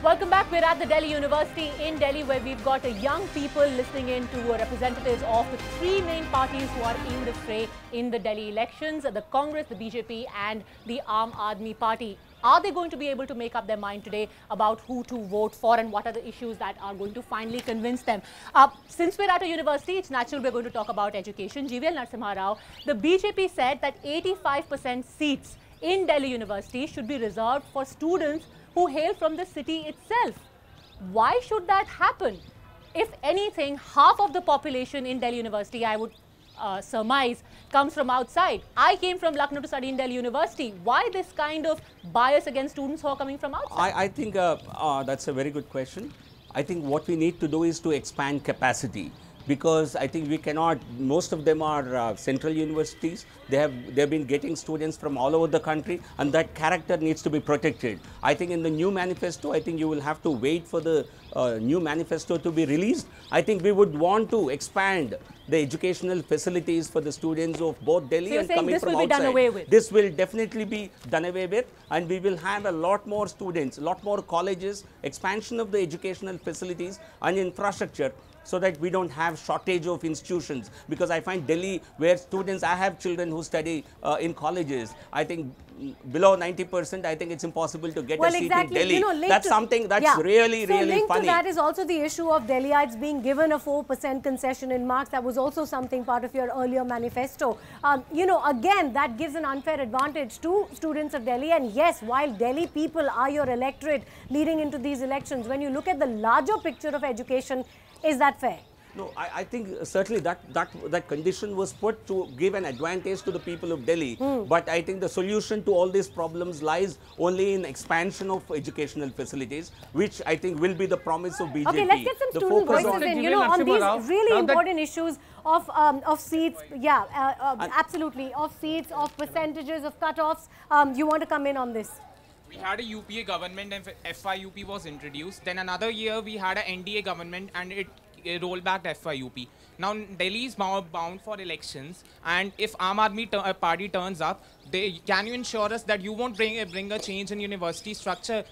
Welcome back. We're at the Delhi University in Delhi, where we've got young people listening in to representatives of the three main parties who are in the fray in the Delhi elections: the Congress, the BJP and the Aam Aadmi Party. Are they going to be able to make up their mind today about who to vote for and what are the issues that are going to finally convince them? Since we're at a university, it's natural we're going to talk about education. GVL Narasimha Rao, the BJP said that 85% seats in Delhi University should be reserved for students who hail from the city itself. Why should that happen? If anything, half of the population in Delhi University, I would surmise, comes from outside. I came from Lucknow to study in Delhi University. Why this kind of bias against students who are coming from outside? I think that's a very good question. I think what we need to do is to expand capacity, because I think we cannot, most of them are central universities. They've been getting students from all over the country, and that character needs to be protected. I think in the new manifesto, I think you will have to wait for the new manifesto to be released. I think we would want to expand the educational facilities for the students of both Delhi and coming from outside. This will be done away with? This will definitely be done away with, and we will have a lot more students, a lot more colleges, expansion of the educational facilities and infrastructure, so that we don't have shortage of institutions. Because I find Delhi, where students, I have children who study in colleges, I think below 90%, I think it's impossible to get a seat in Delhi. You know, that's something that's really funny. Linked to that is also the issue of Delhiites being given a 4% concession in marks. That was also something part of your earlier manifesto. You know, again, that gives an unfair advantage to students of Delhi. And yes, while Delhi people are your electorate leading into these elections, when you look at the larger picture of education, is that fair? No, I think certainly that condition was put to give an advantage to the people of Delhi. But I think the solution to all these problems lies only in expansion of educational facilities, which I think will be the promise of BJP. Okay, let's get some student voices in, you know, on these really important issues of seats. Yeah, absolutely. Of seats, of percentages, of cutoffs. You want to come in on this? We had a UPA government and FYUP was introduced. Then another year we had an NDA government and it rolled back FYUP. Now Delhi is bound for elections, and if Aam Aadmi party turns up, can you ensure us that you won't bring a change in university structure?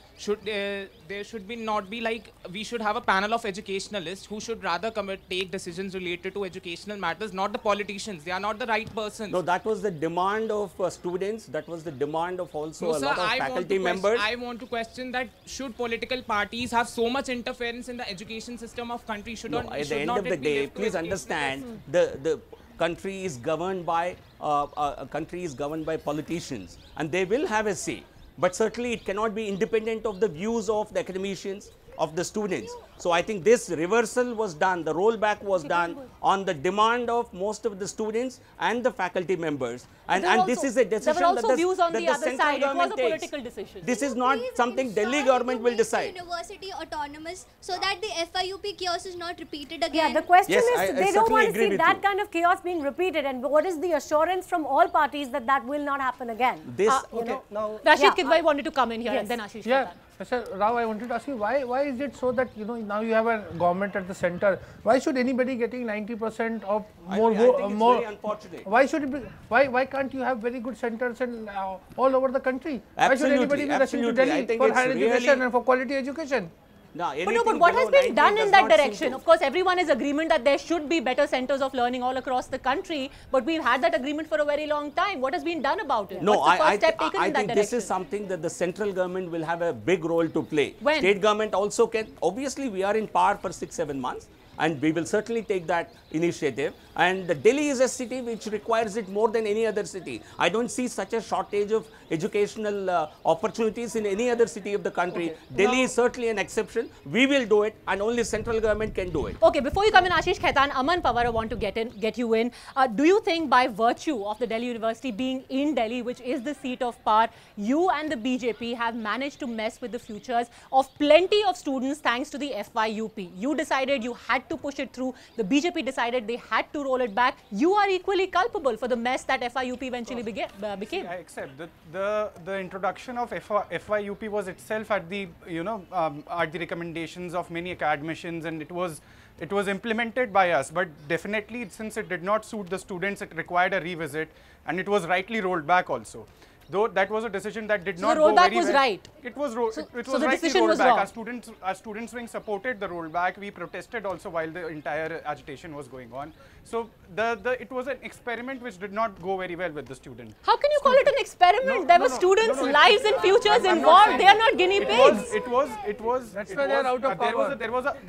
There should not be like, we should have a panel of educationalists who should rather take decisions related to educational matters, not the politicians. They are not the right persons. No, that was the demand of students. That was the demand of also a lot of faculty members. I want to question that, should political parties have so much interference in the education system of country? At the end of the day, please understand, the country is governed by politicians, and they will have a say. But certainly it cannot be independent of the views of the academicians, of the students. So I think this reversal was done, the rollback was done on the demand of most of the students and the faculty members. And this is a decision there were also views on the other side. It was a political decision. This is not something Delhi government will decide. University autonomous, so that the FYUP chaos is not repeated again. Yeah, the question is, they don't want to see that kind of chaos being repeated. And what is the assurance from all parties that that will not happen again? Rashid Kidwai wanted to come in here, and then Ashish. Yeah. Mr. Rao, I wanted to ask you, why is it so that, you know, now you have a government at the center? Why should anybody getting 90% of more? I think it's very unfortunate. Why should it be? Why can't you have very good centers in all over the country? Absolutely, why should anybody be rushing to Delhi for higher education and for quality education? But what has been done in that direction? Of course, everyone is agreement that there should be better centers of learning all across the country, but we've had that agreement for a very long time. What has been done about it? No, What's the first step taken I in that think direction? this is something that the central government will have a big role to play. When? State government also can. Obviously, we are in power for 6-7 months, and we will certainly take that initiative. And Delhi is a city which requires it more than any other city. I don't see such a shortage of educational opportunities in any other city of the country. Delhi is certainly an exception. We will do it, and only central government can do it. Okay, before you come in, Ashish Khaitan, Aman Pawar, I want to get you in. Do you think by virtue of the Delhi University being in Delhi, which is the seat of power, you and the BJP have managed to mess with the futures of plenty of students thanks to the FYUP? You decided you had to push it through. The BJP decided they had to roll it back. You are equally culpable for the mess that FYUP eventually became. I accept that the introduction of FYUP was itself at the at the recommendations of many academicians, and it was implemented by us. But definitely, since it did not suit the students, it required a revisit, and it was rightly rolled back also. though that was a decision that did So not the go rollback very was well. right. It was So it the was rightly decision rolled was back. wrong. Our students wing supported the rollback. We protested also while the entire agitation was going on. So it was an experiment which did not go very well with the students. How can you call it an experiment? There were students' lives and futures I'm not involved. saying- They are not guinea pigs. It was. That's it why they are was- out of power.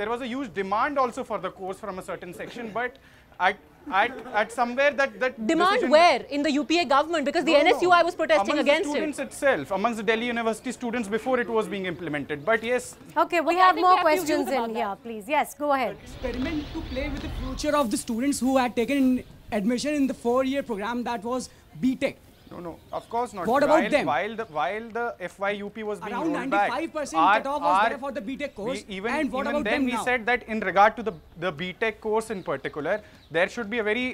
There was a huge demand also for the course from a certain section, but at somewhere that Demand decision- where? In the UPA government? Because the No, no. NSUI was protesting amongst against the students it. itself, amongst the Delhi University students before it was being implemented. But yes, Okay, we Okay, I have think more we have few views questions about in that. here, please. Yes, go ahead. Experiment to play with the future of the students who had taken admission in the 4-year program that was BTech. no, of course not. What about them? While the FYUP was being Around rolled back, 95% cutoff was there for the BTech course. And what about then them we now? said that in regard to the BTech course in particular, there should be a very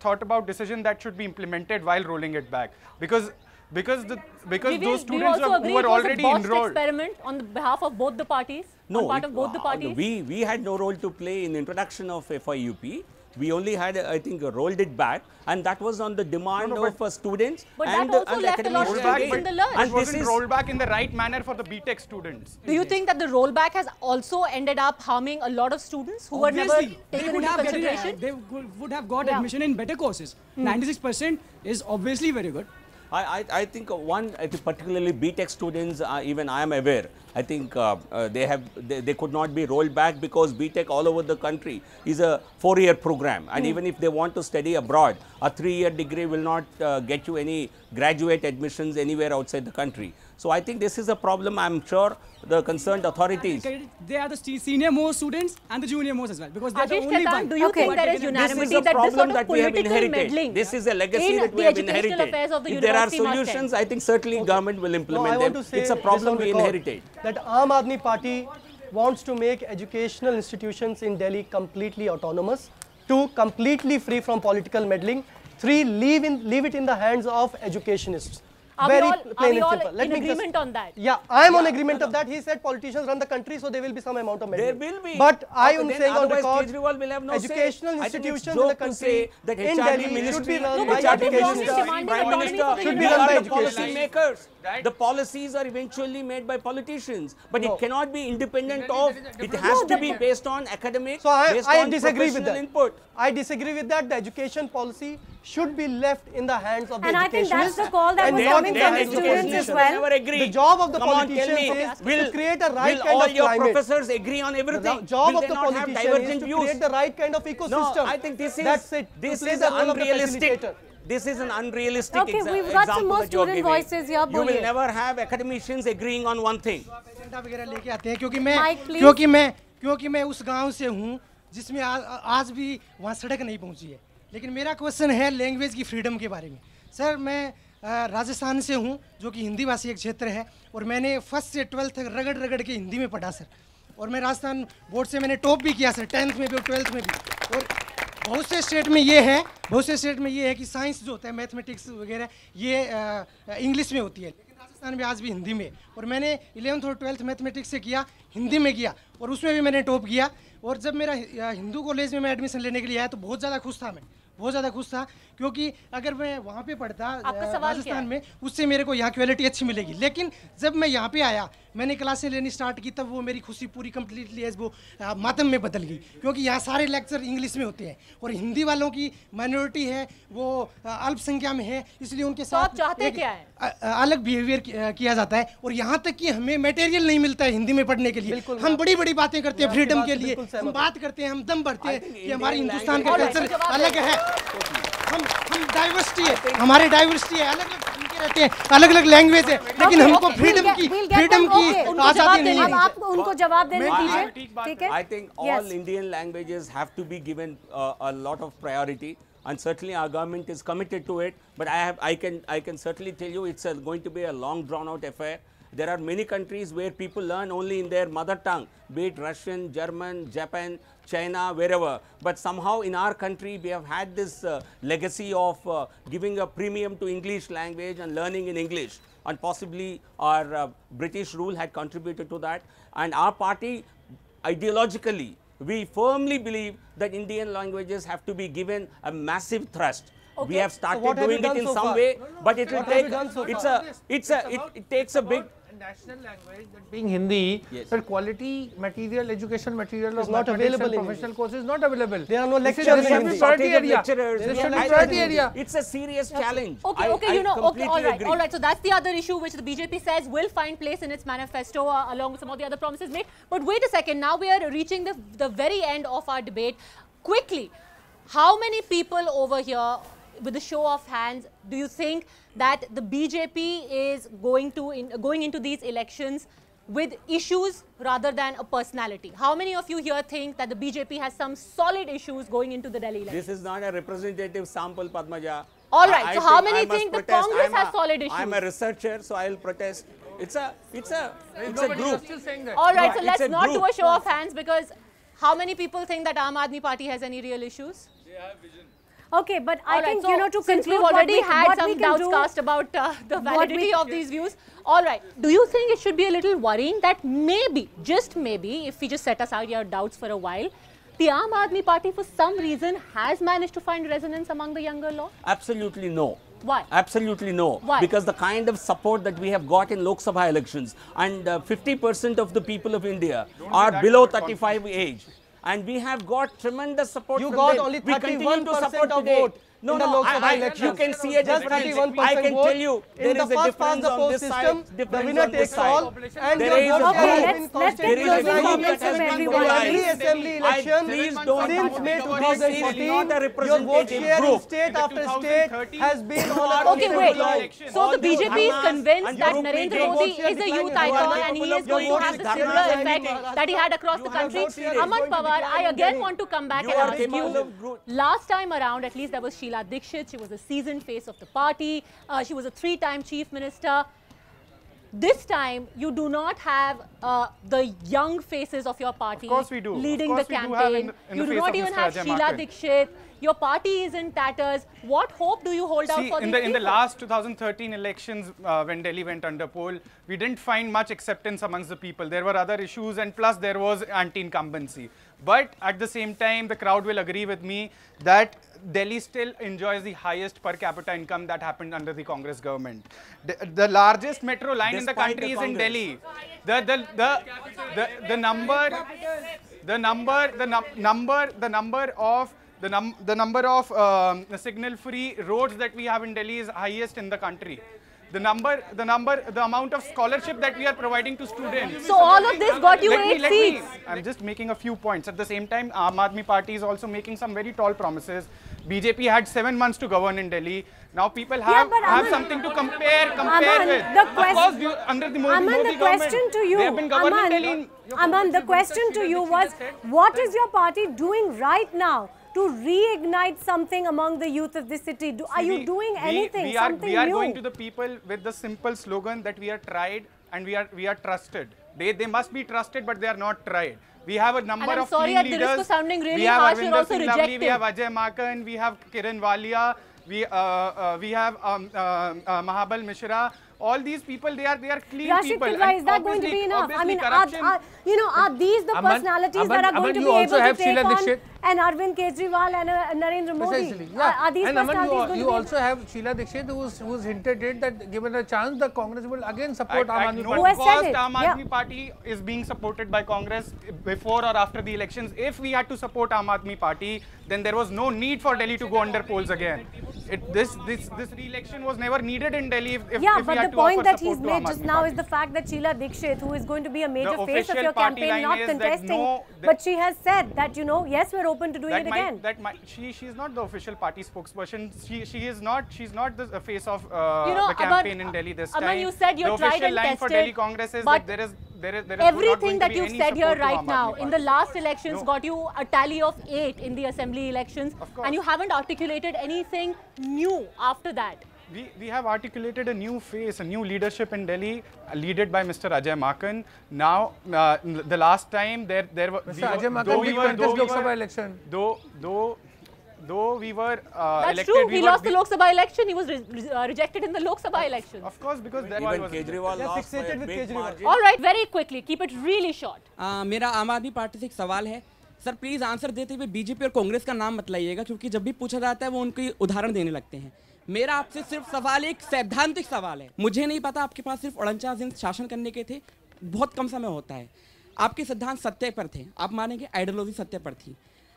thought about decision that should be implemented while rolling it back, because those Vivian, do you students also agree who it were was a already botched enrolled. experiment on the behalf of both the parties? On part of both the parties? we had no role to play in the introduction of FYUP. We only had, I think, rolled it back, and that was on the demand of students. But and, that also and left a lot of academics students in again. the lurch. It And this wasn't is rolled back in the right manner for the BTech students. Do you think that the rollback has also ended up harming a lot of students who were never Obviously, taken into consideration? they would have got Yeah. admission in better courses. 96% is obviously very good. I think particularly BTech students, even I am aware, I think they could not be rolled back because BTech all over the country is a 4-year program, and even if they want to study abroad, a 3-year degree will not get you any graduate admissions anywhere outside the country. So I think this is a problem. I am sure the concerned authorities. They are the senior most students and the junior most as well, because they are the Ashish only Khaitan, one. do you think there is This is unanimity a that this problem sort of that we have political inherited. meddling This is a legacy in that we the have educational inherited. affairs of the If there are university must end? solutions, I think certainly government will No, implement I want them. to say It's a this problem on we record, inherited. that Aam Aadmi Party wants to make educational institutions in Delhi completely autonomous, 2, completely free from political meddling, 3, leave it in the hands of educationists. Are we Very all- plain are we and all simple. in me just- agreement on that? Yeah, I am on agreement of that. He said politicians run the country, so there will be some amount of meddling. There will be. But I Okay, am then saying on otherwise record, Kejriwal will have no say. educational I think it's institutions in joke the to country say that in HRD Delhi should be ministry, run No, by but what is wrong educationists. is demanding Prime autonomy Minister, for the should be we run are by the policy educationists. makers. The policies are eventually made by politicians, but No. it cannot be independent of. It has to be based on academic, So based I on disagree with professional that. input. I disagree with that. The education policy should be left in the hands of the And I think that's educationists the call that and was not coming in the from the hands of students as politicians. well. Never agree. The job of the Come on, tell politicians me, is to create a right will kind all of your climate. professors agree on The everything? job Will of they the not have politician is divergent to views? create the right kind of ecosystem. No, I think That's it. This To play is the role of the unrealistic. facilitator. This is an unrealistic Okay, we've got some example more that you're student giving. voices here, You will बोलिए। never have academicians agreeing on one thing. Agenda वगैरह लेके आते हैं Mike, please. क्योंकि मैं उस गांव से हूं जिसमें आज भी वहां सड़क नहीं पहुंची है। लेकिन मेरा क्वेश्चन है लैंग्वेज की फ्रीडम के बारे में। सर मैं राजस्थान से हूं जो कि हिंदी भाषी एक क्षेत्र है और मैंने फर्स्ट से 12th तक रगड़ के हिंदी में पढ़ा सर, और मैं राजस्थान बोर्ड से मैंने टॉप भी किया सर, 10th में भी और 12th में भी। और बहुत से स्टेट में ये है कि साइंस जो होता है मैथमेटिक्स वगैरह ये इंग्लिश में होती है, लेकिन राजस्थान में आज भी हिंदी में। और मैंने 11th और 12th मैथमेटिक्स से किया, हिंदी में किया और उसमें भी मैंने टॉप किया। और जब मेरा हिंदू कॉलेज में मैं एडमिशन लेने के लिए आया तो बहुत ज़्यादा खुश था, मैं बहुत ज़्यादा खुश था, क्योंकि अगर मैं वहाँ पे पढ़ता राजस्थान में उससे मेरे को यहाँ क्वालिटी अच्छी मिलेगी। लेकिन जब मैं यहाँ पे आया, मैंने क्लासें लेनी स्टार्ट की, तब वो मेरी खुशी पूरी कम्प्लीटली एज वो मातम में बदल गई, क्योंकि यहाँ सारे लेक्चर इंग्लिश में होते हैं और हिंदी वालों की माइनॉरिटी है, वो अल्पसंख्या में है, इसलिए उनके साथ आप चाहते क्या है? अलग बिहेवियर किया जाता है। और यहाँ तक कि हमें मटेरियल नहीं मिलता है हिंदी में पढ़ने के लिए। हम बड़ी बड़ी बातें करते हैं फ्रीडम के लिए, हम बात करते हैं, हम दम भरते हैं कि हमारे हिंदुस्तान का कल्चर अलग है, हम डाइवर्सिटी है, हमारे डाइवर्सिटी है, अलग अलग तरीके रहते हैं, अलग अलग लैंग्वेज है, लेकिन हमको फ्रीडम की आज़ादी नहीं अब है। आप उनको जवाब देने दीजिए, ठीक है? I think all Indian languages have to be given a lot of priority, and certainly our government is committed to it. But I can certainly tell you it's going to be a long drawn out affair. There are many countries where people learn only in their mother tongue, be it Russian, German, Japan, China, wherever. But somehow in our country we have had this legacy of giving a premium to English language and learning in English, and possibly our British rule had contributed to that. And our party, ideologically, we firmly believe that Indian languages have to be given a massive thrust. Okay. We have started what have you doing it done in so some far? way, but it will What have take. you done so It takes a big. National language, that being Hindi, Yes. but quality material, education material Is of not mathematics available and in professional courses is not available. There are no This is lectures a in Hindi. priority area. Lecturers. This should be I- priority area. It's a serious challenge. Okay, I okay, completely all right, agree. all right. So that's the other issue which the BJP says will find place in its manifesto along with some of the other promises made. But wait a second, now we are reaching the very end of our debate. Quickly, how many people over here, with a show of hands, do you think that the BJP is going into these elections with issues rather than a personality? How many of you here think that the BJP has some solid issues going into the Delhi elections? This is not a representative sample, Padmaja. All right, so how many I must think the protest. Congress has solid issues? I'm a researcher, so I'll protest. It's a Nobody group. is still saying that. All right, so It's let's a not do group. a show of hands, because how many people think that Aam Aadmi Party has any real issues? Okay, but I All right, think, so you know, to since conclude we've already what had we some can doubts do- cast about the validity we- of these views. All right, do you think it should be a little worrying that maybe, just maybe, if we just set aside your doubts for a while, the Aam Aadmi Party for some reason has managed to find resonance among the younger lot? Absolutely no. Why? Absolutely no. Why? Because the kind of support that we have got in Lok Sabha elections, and 50% of the people of India are below 35 age. And we have got tremendous support You from got them. only We continue to 31% support of today. vote in the Lok Sabha elections. You can see a Just difference. 31% I can vote. tell you there In the is a first past difference the on post this system, side. the difference winner on this takes side. all, and There your is a vote Okay, has vote. been let's constantly get closing rising comments has from been everyone. in mobilized. every assembly election Please don't since May This is not 2014. a Your vote representative share in group. state after state 2013 has been on a Okay, constant wait. decline. So the BJP is Hamas convinced and that group Narendra meetings. Modi is a youth icon and he is going to have the similar effect that he had across the country. Aman Pawar, I again want to come back and ask you. Last time around, at least there was Sheila Dikshit. She was a seasoned face of the party. She was a 3-time chief minister. This time, you do not have the young faces of your party course we do. leading Of the course we do have campaign. in You the do face not of even Mr. have Ajay Sheila Maken. Dikshit. Your party is in tatters. What hope do you hold out See, for in these the people? last 2013 elections, when Delhi went under poll, we didn't find much acceptance amongst the people. There were other issues, and plus there was anti-incumbency. But at the same time, the crowd will agree with me that Delhi still enjoys the highest per capita income that happened under the Congress government. The largest metro line in the Despite country the is in Congress. Delhi. The number of signal-free roads that we have in Delhi is highest in the country. The amount of scholarship that we are providing to students. So all of this got you 8 seats. I'm just making a few points. At the same time, Aam Aadmi Party is also making some very tall promises. BJP had 7 months to govern in Delhi. Now people have but Aman, something to compare Aman, with. the Of course, under the Modi, Aman, Modi the question government, to you, they have been governing Delhi. Aman, the question to you was, what is your party doing right now to reignite something among the youth of this city? Are you doing anything, something we are new? going to the people with the simple slogan that we are tried and we are trusted. They must be trusted, but they are not tried. We have a number And I'm of sorry, key at the risk leaders. of sounding really we have harsh, you're Arvinder also Singh Lavali, we rejected. have Ajay Maken, we have Kiran Walia, we have Mahabal Mishra. All these people, they are clean Rashid people. Kidwai, And is that going to be enough? I obviously mean, corruption. are these the Aman, personalities that are going Aman, to you be also able to have take Sheila on Dikshit. an Arvind Kejriwal and Narendra Modi? Precisely, yeah. Are these And Aman, personalities going you to be also have Sheila Dikshit, who's hinted it that given a chance, the Congress will again support Aam At Aadmi no Party. Who has said cost, it? Aam Yeah. Aadmi Party is being supported by Congress before or after the elections. If we had to support Aam Aadmi Party, then there was no need for Delhi to go under polls again. This re-election was never needed in Delhi if Yeah, we but had the to point offer that support he's to Aam made just Aadmi now Party. is the fact that Sheila Dikshit, who is going to be a major The face of official your party campaign, line not is that contesting, no, but she has said that, you know, yes, we're open to doing it again. She's not the official party spokesperson. She's not the face of You know, the campaign in Delhi this Aman, time. you said you're the tried official and line tested, for Delhi Congress is but that there is everything that you've any said here support to right Aam now Aadmi in the Party. last elections No. got you a tally of 8 in the assembly elections, and you haven't articulated anything new after that. We have articulated a new face, a new leadership in Delhi, led by Mr. Ajay Maken. Now, the last time there were Mr. Ajay Maken will contest Lok Sabha election. Though we were That's elected, true. we He were lost the Lok Sabha election. He was rejected in the Lok Sabha election. Of course, because that Even was Kejriwal They're lost by fixated a with big Kejriwal. margin. All right, very quickly, keep it really short. मेरा आम आदमी party से एक सवाल है sir please answer देते हुए BJP और कांग्रेस का नाम मत लाइएगा, क्योंकि जब भी पूछा जाता है वो उनकी उदाहरण देने लगते हैं। मेरा आपसे सिर्फ सवाल एक सैद्धांतिक सवाल है। मुझे नहीं पता आपके पास सिर्फ 49 दिन शासन करने के थे, बहुत कम समय होता है। आपके सिद्धांत सत्य पर थे, आप मानेंगे आइडियोलॉजी सत्य पर थी।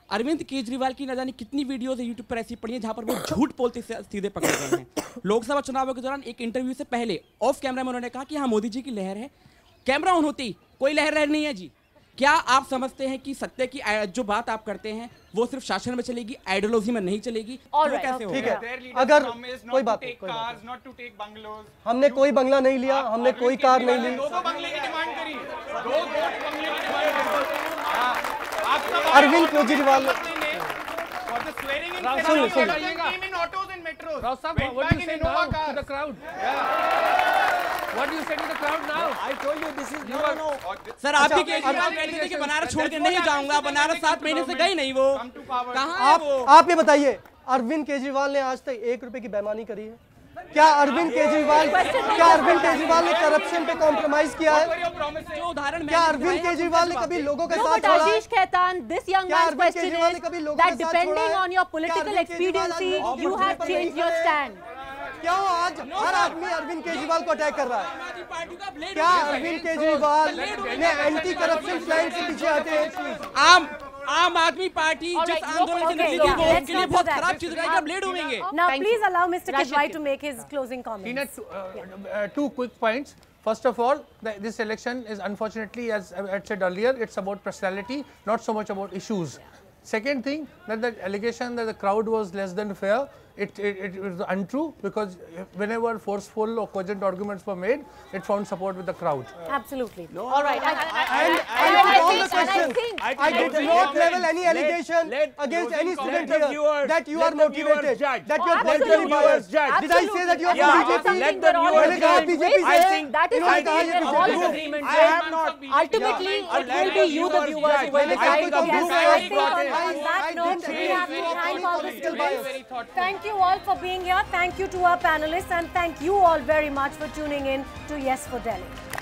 अरविंद केजरीवाल की न जाने कितनी वीडियोस यूट्यूब पर ऐसी पड़ी हैं जहां पर वो झूठ बोलते सीधे पकड़े गए हैं। लोकसभा चुनावों के दौरान एक इंटरव्यू से पहले ऑफ कैमरा में उन्होंने कहा कि हाँ मोदी जी की लहर है, कैमरा ऑन होती कोई लहर नहीं है जी। क्या आप समझते हैं कि सत्य की जो बात आप करते हैं वो सिर्फ शासन में चलेगी, आइडियोलॉजी में नहीं चलेगी? कैसे होगा? ठीक है, अगर कोई बात नहीं, हमने कोई बंगला नहीं लिया, हमने कोई कार नहीं ली। Arvind Kejriwal What do you say to the crowd now? I told you this is no. Sir आप भी केजरीवाल कहते थे कि बनारस छोड़ के नहीं जाऊंगा, बनारस 7 महीने से गए नहीं, वो कहाँ है वो? आप ये बताइए, अरविंद केजरीवाल ने आज तक 1 रुपए की बेईमानी करी है? क्या अरविंद केजरीवाल ने करप्शन पे कॉम्प्रोमाइज किया है? क्या अरविंद केजरीवाल ने कभी लोगों के साथ छोड़ा? Ashish Khaitan, this young man's question is that depending on your political expediency, you have changed your stand. क्यों आज हर आदमी अरविंद केजरीवाल को अटैक कर रहा है? क्या अरविंद केजरीवाल ने एंटी करप्शन प्लान से पीछे हटे? आम आदमी पार्टी जिस आंदोलन से निकली थी वो उनके लिए बहुत खराब चीज रही है, ब्लेड होंगे। Now please allow Mr. Kidwai to make his closing comments. Two quick points. First of all, this election is unfortunately, as I had said earlier, it's about personality, not so much about issues. Second thing, that the allegation that the crowd was less than fair, it was untrue, because whenever forceful or cogent arguments were made, it found support with the crowd. Absolutely. No, all right. I did not level any allegation against any student here that you are motivated, that you are politically biased. Did I say that you are BJP? Let the viewers. I think that is all agreement. I have not. Ultimately, it will be you, the viewers, who will decide. On that note, we have to thank all the students. Thank you all for being here. Thank you to our panelists, and thank you all very much for tuning in to Yes for Delhi.